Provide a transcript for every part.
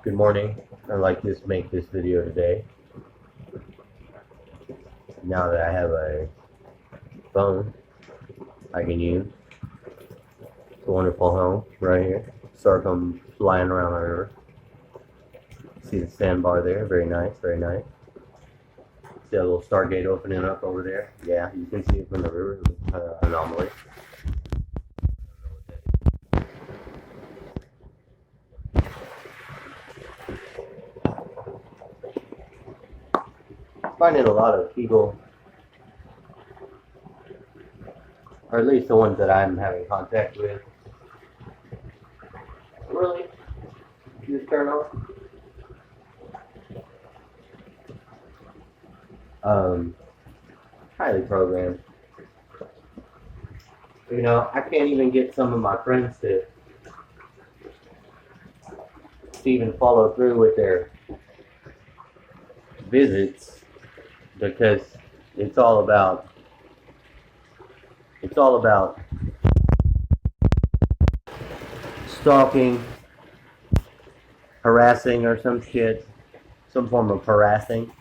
Good morning. I'd like to make this video today. Now that I have a phone I can use. It's a wonderful home right here. Start come flying around the river. See the sandbar there. Very nice, very nice. See a little stargate opening up over there. Yeah, you can see it from the river. Anomaly. Finding a lot of people, or at least the ones that I'm having contact with. Really? You just turn on? Highly programmed. You know, I can't even get some of my friends to even follow through with their visits because it's all about stalking, harassing, or some shit, some form of harassing.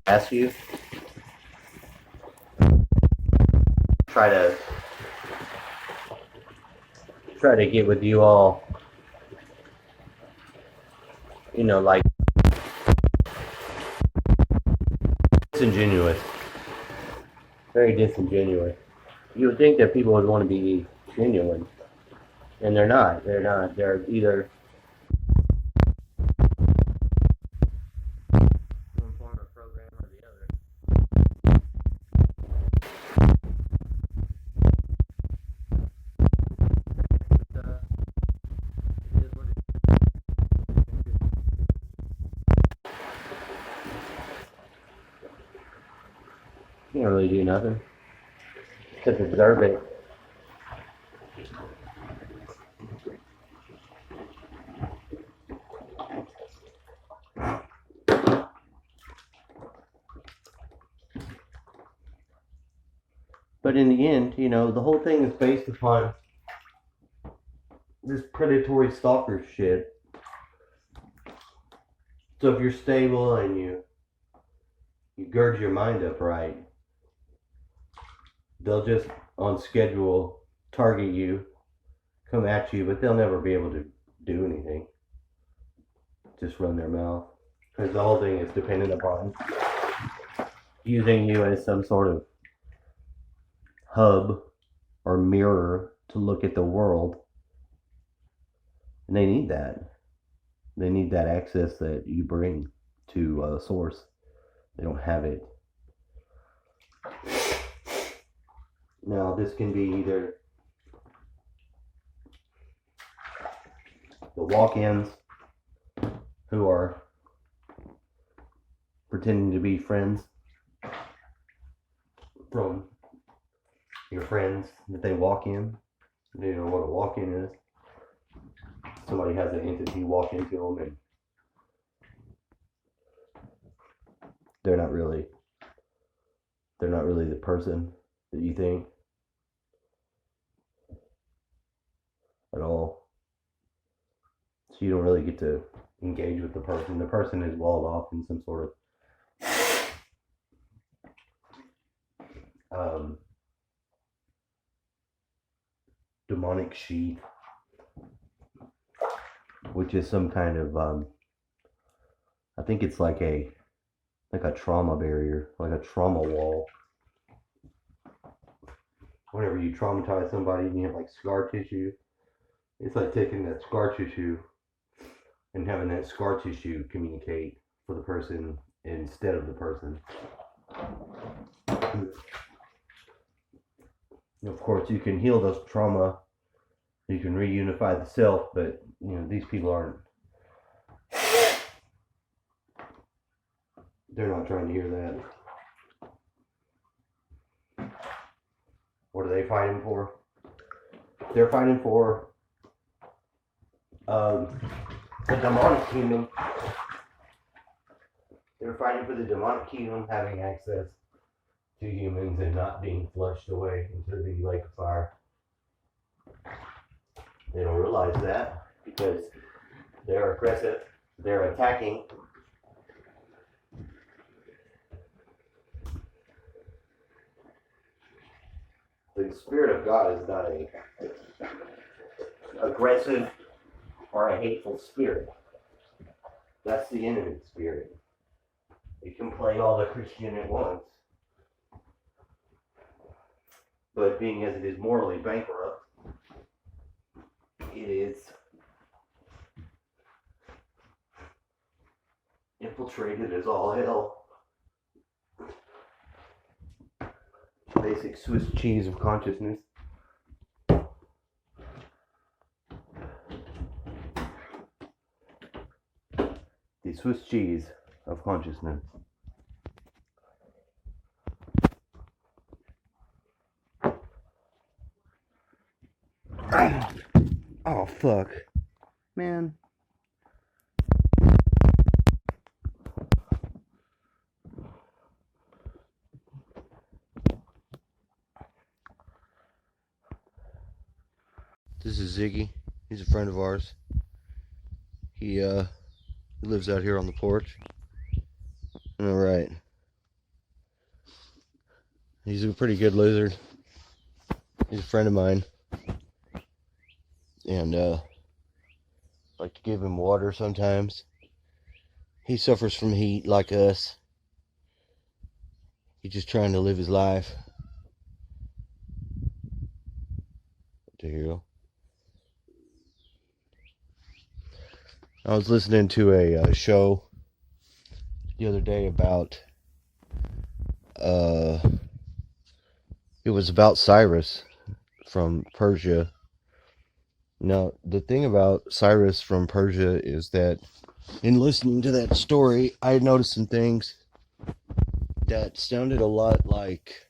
Harass you, try to get with you all, you know, like disingenuous, very disingenuous. You would think that people would want to be genuine, and they're not. They're either one form of program or the other. It is what it is. You can't really do nothing except observe it. But in the end, you know, the whole thing is based upon this predatory stalker shit. So if you're stable and you gird your mind up right, they'll just on schedule target you, come at you, but they'll never be able to do anything. Just run their mouth. Because the whole thing is dependent upon using you as some sort of hub or mirror to look at the world. And they need that. They need that access that you bring to a source. They don't have it. Now, this can be either the walk-ins who are pretending to be friends from your friends that they walk in. You know what a walk-in is? Somebody has an entity walk into them and they're not really the person that you think at all. So you don't really get to engage with the person. The person is walled off in some sort of demonic sheath, which is some kind of I think it's like a trauma barrier, like a trauma wall. Whenever you traumatize somebody and you have like scar tissue, it's like taking that scar tissue and having that scar tissue communicate for the person instead of the person. Of course, you can heal those trauma, you can reunify the self, but you know, these people aren't. They're not trying to hear that. What are they fighting for? They're fighting for the demonic kingdom. They're fighting for the demonic kingdom having access to humans and not being flushed away into the lake of fire. They don't realize that because They're aggressive. They're attacking. The Spirit of God is not a aggressive or a hateful spirit. That's the enemy spirit. It can play all the Christian it wants. But being as it is morally bankrupt, it is infiltrated as all hell. Basic Swiss cheese of consciousness. The Swiss cheese of consciousness. Oh, fuck. Man. This is Ziggy. He's a friend of ours. He lives out here on the porch. Alright. He's a pretty good lizard. He's a friend of mine. And I like to give him water sometimes. He suffers from heat like us. He's just trying to live his life. To hear. I was listening to a show the other day about it was about Cyrus from Persia. Now, the thing about Cyrus from Persia is that in listening to that story, I had noticed some things that sounded a lot like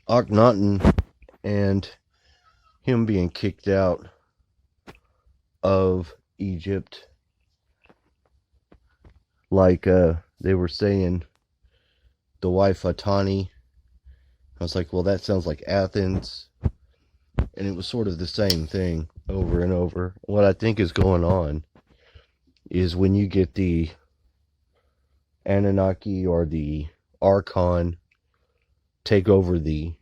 Akhenaten and him being kicked out of Egypt. Like they were saying, the wife Atani. I was like, well, that sounds like Athens. And it was sort of the same thing over and over. What I think is going on is when you get the Anunnaki or the Archon take over the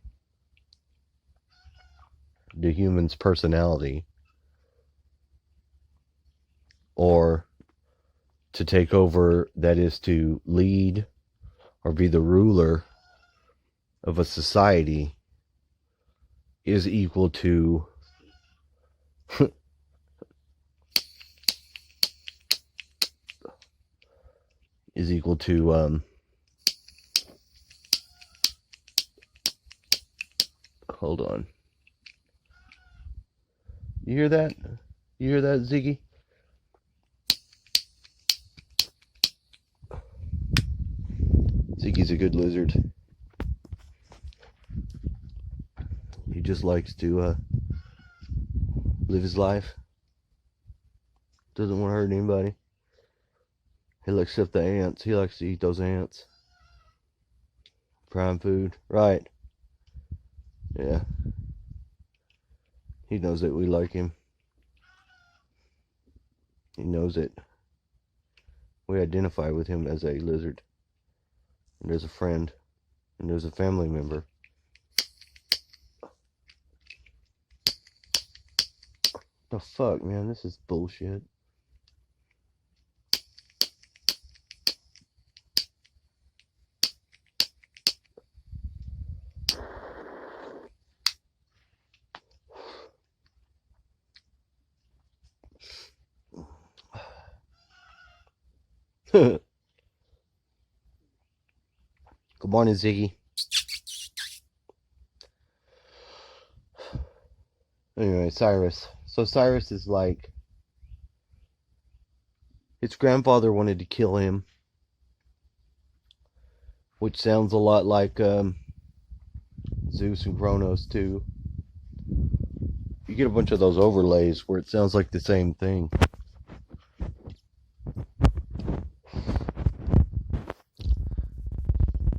human's personality, or to take over, that is to lead or be the ruler of a society, is equal to hold on. You hear that? You hear that, Ziggy? Ziggy's a good lizard. He just likes to live his life. Doesn't want to hurt anybody. He likes to the ants. He likes to eat those ants. Prime food. Right. Yeah. He knows that we like him. He knows it. We identify with him as a lizard. And as a friend. And as a family member. The fuck, man? This is bullshit. Good morning, Ziggy. Anyway, Cyrus. So Cyrus is like, his grandfather wanted to kill him, which sounds a lot like Zeus and Kronos too. You get a bunch of those overlays where it sounds like the same thing.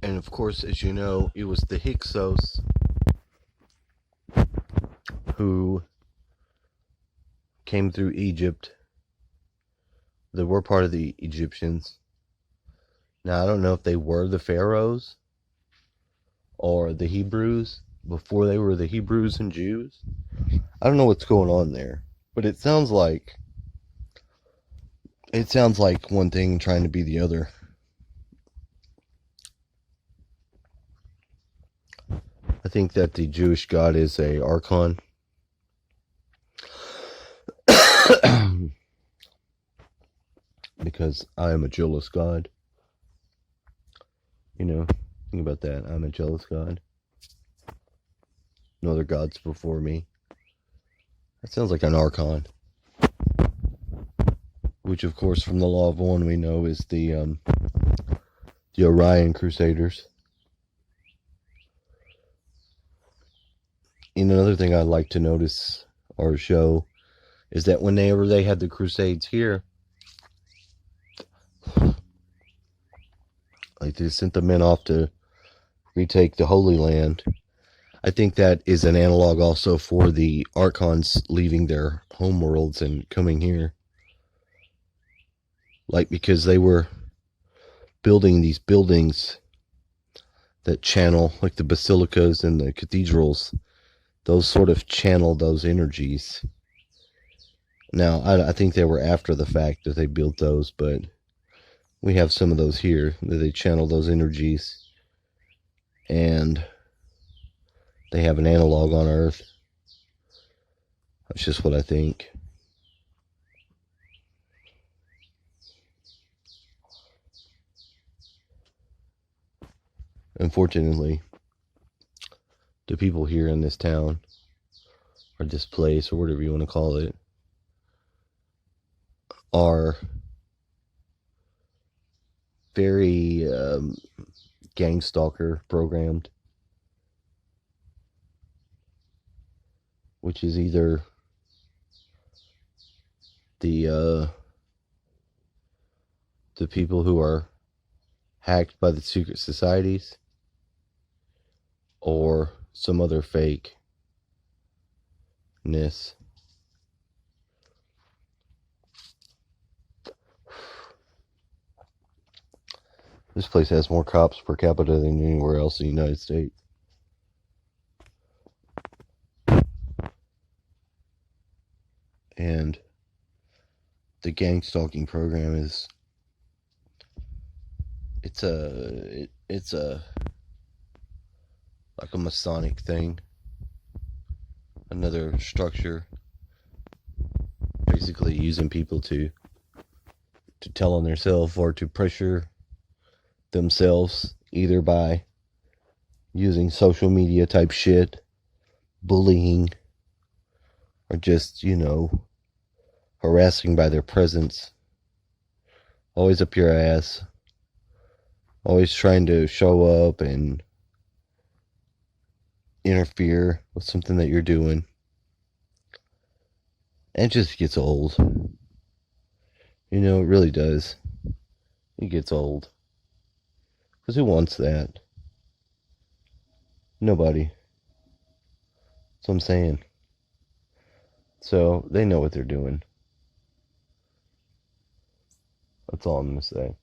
And of course, as you know, it was the Hyksos who came through Egypt. They were part of the Egyptians. Now, I don't know if they were the pharaohs or the Hebrews before they were the Hebrews and Jews. I don't know what's going on there, but it sounds like one thing trying to be the other. I think that the Jewish God is a archon. Because I am a jealous God. You know, think about that. I'm a jealous God. No other gods before me. That sounds like an archon. Which, of course, from the Law of One, we know is the Orion Crusaders. And another thing I'd like to notice or show is that whenever they had the Crusades here, like they sent the men off to retake the Holy Land. I think that is an analog also for the archons leaving their homeworlds and coming here. Like, because they were building these buildings that channel, like the basilicas and the cathedrals, those sort of channel those energies. Now, I think they were after the fact that they built those, but we have some of those here that they channel those energies, and they have an analog on Earth. That's just what I think. Unfortunately, the people here in this town, or this place, or whatever you want to call it, are very gang stalker programmed, which is either the people who are hacked by the secret societies or some other fakeness. This place has more cops per capita than anywhere else in the United States. And the gang stalking program is it's a like a Masonic thing. Another structure, basically using people to tell on themselves or to pressure themselves, either by using social media type shit, bullying, or just, harassing by their presence. Always up your ass. Always trying to show up and interfere with something that you're doing. And it just gets old. It really does. It gets old. Because who wants that? Nobody. That's what I'm saying. So they know what they're doing. That's all I'm going to say.